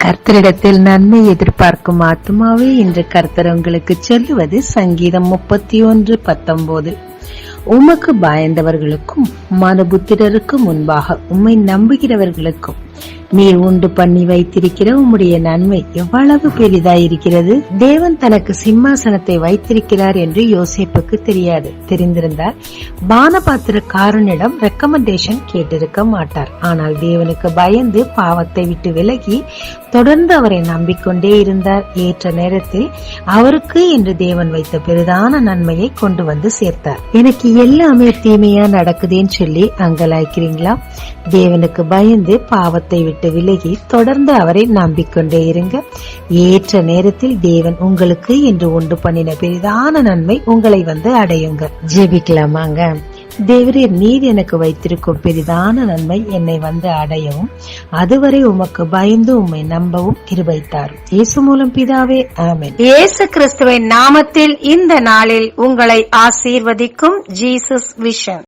கர்த்தரிடத்தில் நன்மை எதிர்பார்க்கும் ஆத்மாவே என்று கர்த்தர் உங்களுக்கு சொல்லுவது சங்கீதம் 31:19. உமக்கு பயந்தவர்களுக்கும் மனுபுத்திரருக்கு முன்பாக உம்மை நம்புகிறவர்களுக்கும் நீர் உண்டு பண்ணி வைத்திருக்கிற உம்முடைய நன்மை எவ்வளவு பெரிதாயிருக்கிறது. தேவன் தனக்கு சிம்மாசனத்தை வைத்திருக்கிறார் என்று யோசேப்புக்கு தெரியாது. தெரிந்திருந்தால் பானபாத்திரக்காரனிடம் ரெக்கமெண்டேஷன் கேட்டிருக்க மாட்டார். ஆனால் தேவனுக்கு பயந்து பாவத்தை விட்டு விலகி தொடர்ந்து அவரை நம்பிக்கொண்டே இருந்தார். ஏற்ற நேரத்தில் அவருக்கு என்று தேவன் வைத்த பெரிதான நன்மையை கொண்டு வந்து சேர்த்தார். எனக்கு எல்லாமே தீமையா நடக்குதுன்னு சொல்லி அங்கலாய்க்கிறீங்களா? தேவனுக்கு பயந்து பாவத்தை விட்டு விலகி தொடர்ந்து அவரை நம்பிக்கொண்டே இருங்க. ஏற்ற நேரத்தில் தேவன் உங்களுக்கு என்று உண்டு பண்ணின பெரிதான நன்மை உங்களை வந்து அடையுங்க. ஜெபிக்கலாமாங்க. தேவரே, நீர் எனக்கு வைத்திருக்கும் பெரிதான நன்மை என்னை வந்து அடையவும் அதுவரை உமக்கு பயந்து உம்மை நம்பவும் கிருபைத்தாரும். இயேசு மூலம் பிதாவே, ஆமென். இயேசு கிறிஸ்துவின் நாமத்தில் இந்த நாளில் உங்களை ஆசீர்வதிக்கும் ஜீசஸ் விஷன்.